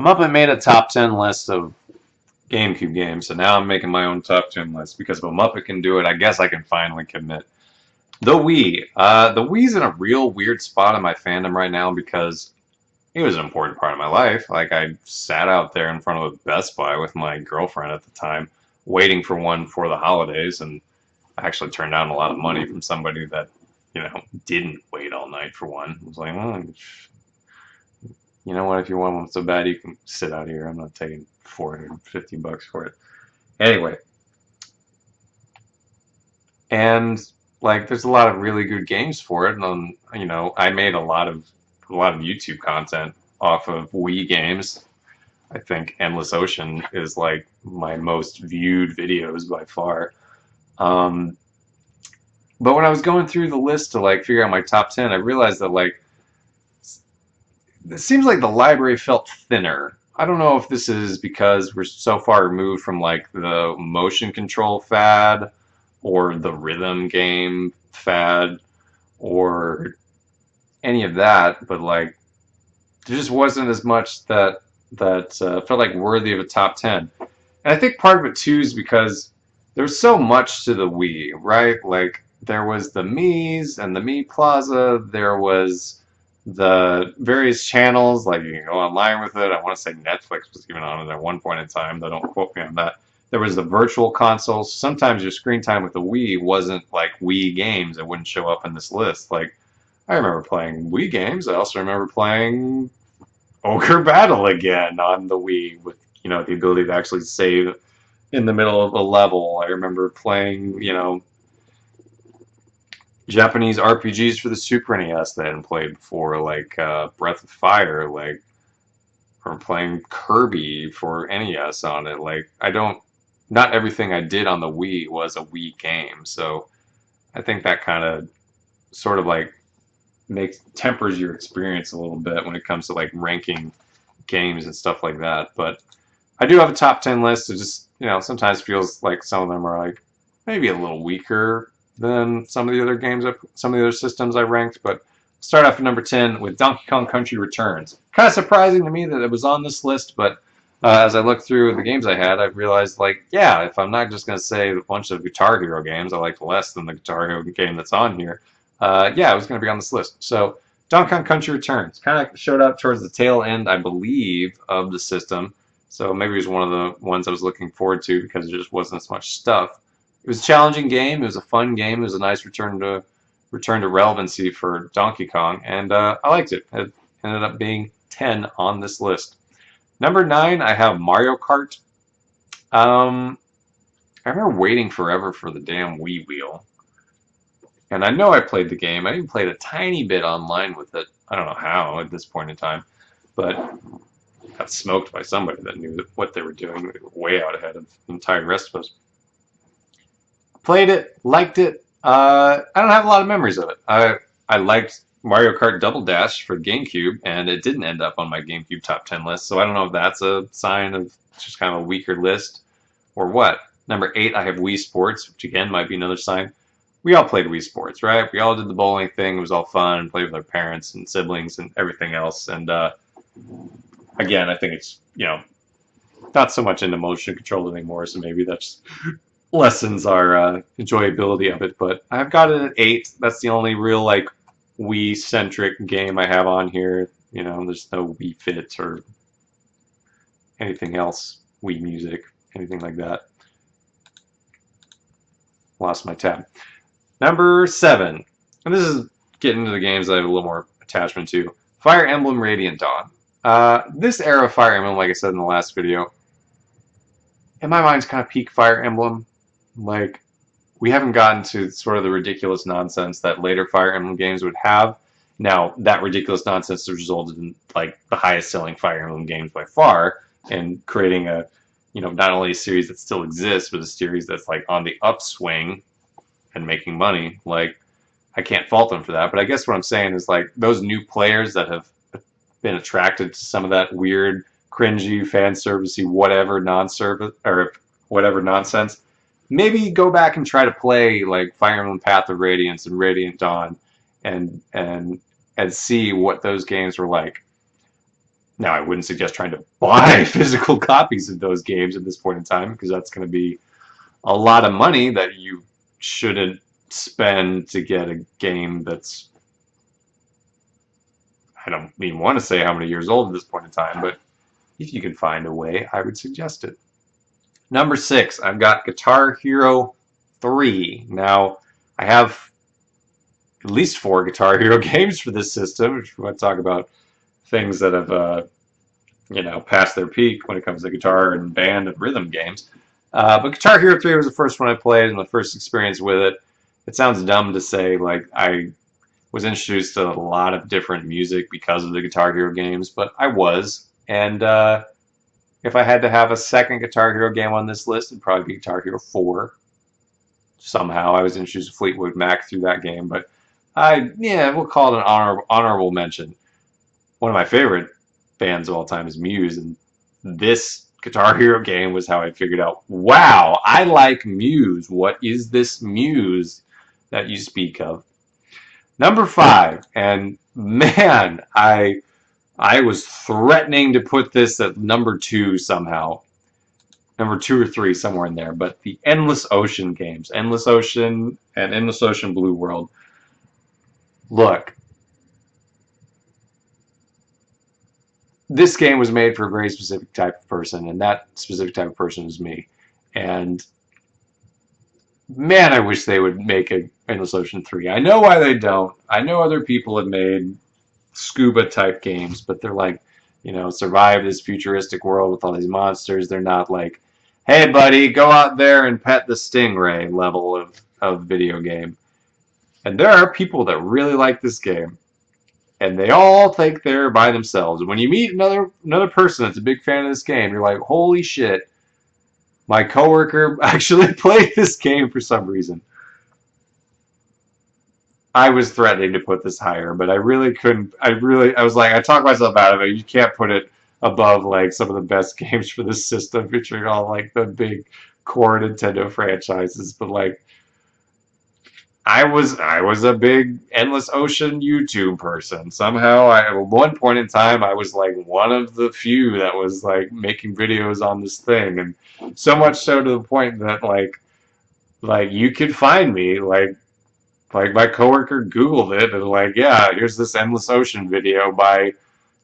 I made a top 10 list of GameCube games, so now I'm making my own top 10 list because if a Muppet can do it, I guess I can finally commit. The Wii. The Wii's in a real weird spot in my fandom right now because it was an important part of my life. Like, I sat out there in front of a Best Buy with my girlfriend at the time, waiting for one for the holidays, and I actually turned down a lot of money from somebody that, didn't wait all night for one. I was like, well, you know what? If you want one so bad, you can sit out here. I'm not taking $450 for it. Anyway, and like, there's a lot of really good games for it, and I made a lot of YouTube content off of Wii Games. I think Endless Ocean is like my most viewed videos by far. Um, but when I was going through the list to like figure out my top 10, I realized that like it seems like the library felt thinner. I don't know if this is because we're so far removed from like the motion control fad or the rhythm game fad or any of that, but like there just wasn't as much that felt like worthy of a top 10. And I think part of it too is because there's so much to the Wii, right? Like there was the Mii's and the Mii Plaza. There was the various channels, like you can go online with it. I want to say Netflix was even on it at one point in time, though don't quote me on that. There was the virtual consoles. Sometimes your screen time with the Wii wasn't like Wii games. It wouldn't show up in this list. Like I remember playing Wii games. I also remember playing Ogre Battle again on the Wii with the ability to actually save in the middle of a level. I remember playing Japanese RPGs for the Super NES that I hadn't played before, like Breath of Fire, like or playing Kirby for NES on it. Like not everything I did on the Wii was a Wii game, so I think that kind of sort of like makes tempers your experience a little bit when it comes to like ranking games and stuff like that. But I do have a top 10 list. It just, sometimes feels like some of them are like maybe a little weaker than some of the other games, some of the other systems I ranked. But start off at number 10 with Donkey Kong Country Returns. Kind of surprising to me that it was on this list, but as I looked through the games I had, I realized, like, yeah, if I'm not just going to say a bunch of Guitar Hero games I liked less than the Guitar Hero game that's on here, yeah, it was going to be on this list. So Donkey Kong Country Returns kind of showed up towards the tail end, I believe, of the system. So maybe it was one of the ones I was looking forward to because there just wasn't as much stuff. It was a challenging game. It was a fun game. It was a nice return to relevancy for Donkey Kong, and I liked it. It ended up being 10 on this list. Number 9, I have Mario Kart. Um, I remember waiting forever for the damn Wii wheel, and I know I played the game. I even played a tiny bit online with it. I don't know how at this point in time, but got smoked by somebody that knew what they were doing. They were way out ahead of the entire rest of us. Played it, liked it. I don't have a lot of memories of it. I liked Mario Kart Double Dash for GameCube, and it didn't end up on my GameCube top 10 list. So I don't know if that's a sign of just kind of a weaker list or what. Number 8, I have Wii Sports, which again might be another sign. We all played Wii Sports, right? We all did the bowling thing. It was all fun and played with our parents and siblings and everything else. And again, I think it's not so much into motion control anymore. So maybe that's lessens our enjoyability of it. But I've got it at 8. That's the only real like Wii centric game I have on here. There's no Wii Fit or anything else, Wii Music, anything like that. Lost my tab. Number 7, and this is getting into the games that I have a little more attachment to. Fire Emblem Radiant Dawn. This era of Fire Emblem, like I said in the last video, in my mind, is kind of peak Fire Emblem. Like, we haven't gotten to sort of the ridiculous nonsense that later Fire Emblem games would have. Now, that ridiculous nonsense has resulted in like the highest selling Fire Emblem games by far, and creating a, not only a series that still exists, but a series that's like on the upswing and making money. Like, I can't fault them for that. But I guess what I'm saying is like those new players that have been attracted to some of that weird, cringy, fan servicey, whatever non-service or whatever nonsense, maybe go back and try to play like Fire Emblem Path of Radiance and Radiant Dawn and see what those games were like. Now, I wouldn't suggest trying to buy physical copies of those games at this point in time because that's going to be a lot of money that you shouldn't spend to get a game that's, I don't even want to say how many years old at this point in time, but if you can find a way, I would suggest it. Number 6, I've got Guitar Hero 3. Now, I have at least 4 Guitar Hero games for this system. If you want to talk about things that have, past their peak when it comes to guitar and band and rhythm games. But Guitar Hero 3 was the first one I played and the first experience with it. It sounds dumb to say, like, I was introduced to a lot of different music because of the Guitar Hero games, but I was. And if I had to have a second Guitar Hero game on this list, it'd probably be Guitar Hero 4. Somehow I was introduced to Fleetwood Mac through that game, but we'll call it an honorable mention. One of my favorite bands of all time is Muse, and this Guitar Hero game was how I figured out, wow, I like Muse. What is this Muse that you speak of? Number 5, and man, I was threatening to put this at number 2 somehow. Number 2 or 3, somewhere in there. But the Endless Ocean games, Endless Ocean and Endless Ocean Blue World. Look, this game was made for a very specific type of person, and that specific type of person is me. And man, I wish they would make a Endless Ocean 3. I know why they don't. I know other people have made scuba type games, but they're like, survive this futuristic world with all these monsters. They're not like, hey buddy, go out there and pet the stingray level of video game. And there are people that really like this game. And they all think they're by themselves. When you meet another person that's a big fan of this game, you're like, holy shit, my coworker actually played this game for some reason. I was threatening to put this higher, but I really couldn't. I was like, I talked myself out of it. You can't put it above like some of the best games for this system, featuring all like the big core Nintendo franchises. But like, I was a big Endless Ocean YouTube person. Somehow, at one point in time, I was like one of the few that was like making videos on this thing, and so much so to the point that like you could find me like my coworker Googled it and like, yeah, here's this Endless Ocean video by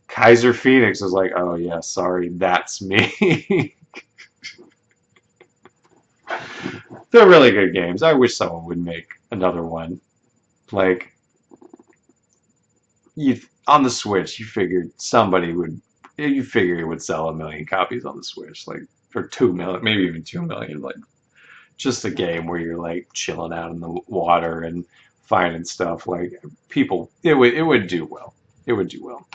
Kaiser Phoenix. I was like, oh yeah, sorry, that's me. They're really good games. I wish someone would make another one. Like you on the Switch, you figured somebody would. You figure it would sell 1 million copies on the Switch, like for 2 million, maybe even 2 million. Like just a game where you're like chilling out in the water and finding stuff. Like people, it would do well. It would do well.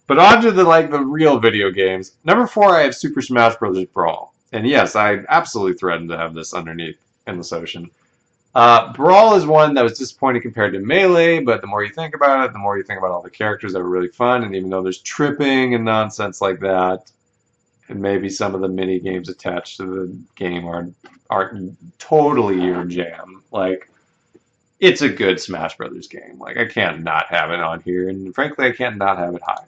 But on to the real video games. Number 4, I have Super Smash Bros. Brawl, and yes, I absolutely threatened to have this underneath Endless Ocean. Brawl is one that was disappointing compared to Melee, but the more you think about it, the more you think about all the characters that were really fun, and even though there's tripping and nonsense like that, and maybe some of the mini games attached to the game aren't totally your jam. Like it's a good Smash Brothers game. Like I can't not have it on here, and frankly, I can't not have it high.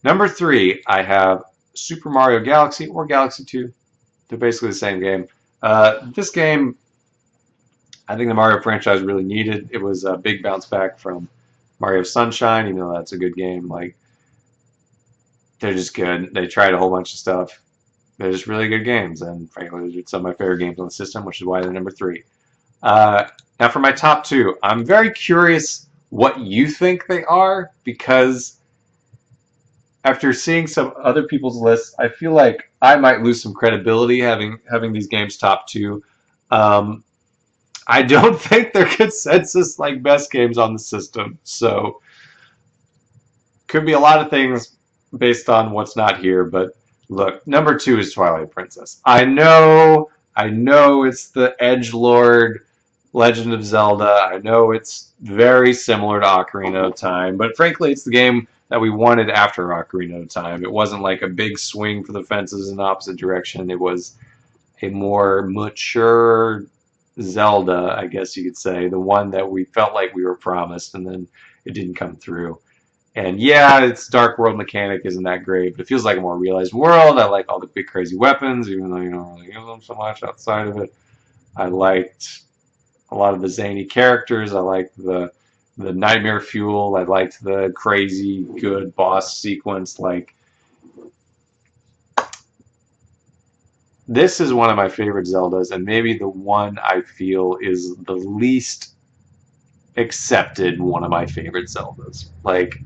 Number 3, I have Super Mario Galaxy or Galaxy 2. They're basically the same game. This game, I think the Mario franchise really needed. It was a big bounce back from Mario Sunshine, even though that's a good game. Like they're just good. They tried a whole bunch of stuff. They're just really good games, and frankly, they're some of my favorite games on the system, which is why they're number 3. Now, for my top 2, I'm very curious what you think they are because after seeing some other people's lists, I feel like I might lose some credibility having these games top 2. I don't think they're consensus like best games on the system, so could be a lot of things based on what's not here, but look, number 2 is Twilight Princess. I know it's the edgelord Legend of Zelda. I know it's very similar to Ocarina of Time, but frankly, it's the game that we wanted after Ocarina of Time. It wasn't like a big swing for the fences in the opposite direction. It was a more mature Zelda, I guess you could say, the one that we felt like we were promised, and then it didn't come through. And yeah, its dark world mechanic isn't that great, but it feels like a more realized world. I like all the big crazy weapons, even though you don't really use them so much outside of it. I liked a lot of the zany characters. I liked the nightmare fuel. I liked the crazy good boss sequence. Like this is one of my favorite Zeldas, and maybe the one I feel is the least accepted one of my favorite Zeldas. Like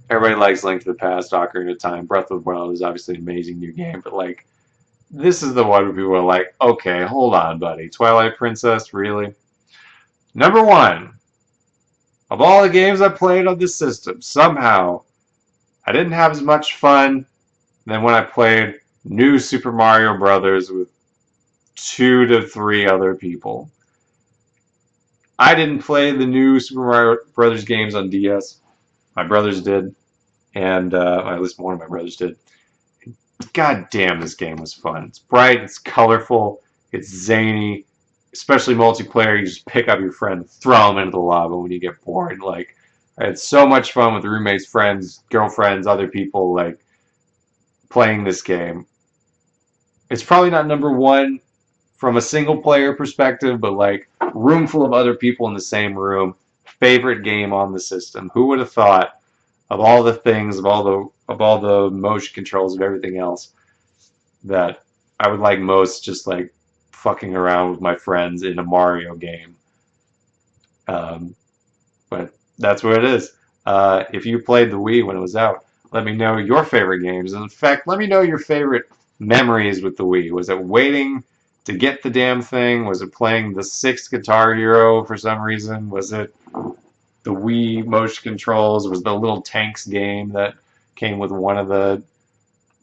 everybody likes Link to the Past, Ocarina of Time, Breath of the Wild is obviously an amazing new game, but like this is the one where people are like, okay, hold on, buddy, Twilight Princess, really? Number one of all the games I played on this system, somehow I didn't have as much fun than when I played New Super Mario Brothers with 2 to 3 other people. I didn't play the new Super Mario Brothers games on DS. My brothers did, and at least one of my brothers did. God damn, this game was fun. It's bright, it's colorful, it's zany, especially multiplayer. You just pick up your friend, throw them into the lava when you get bored. Like, I had so much fun with roommates, friends, girlfriends, other people, like, playing this game. It's probably not number one from a single player perspective, but like, room full of other people in the same room. Favorite game on the system. Who would have thought of all the things, of all the motion controls, of everything else, that I would like most just like fucking around with my friends in a Mario game. Um, but that's what it is. If you played the Wii when it was out, let me know your favorite games. And in fact, let me know your favorite memories with the Wii. Was it waiting to get the damn thing? Was it playing the sixth Guitar Hero for some reason? Was it the Wii motion controls? Was the little tanks game that came with one of the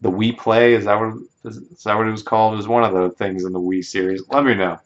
Wii Play? Is that what it was called? It was one of the things in the Wii series. Let me know.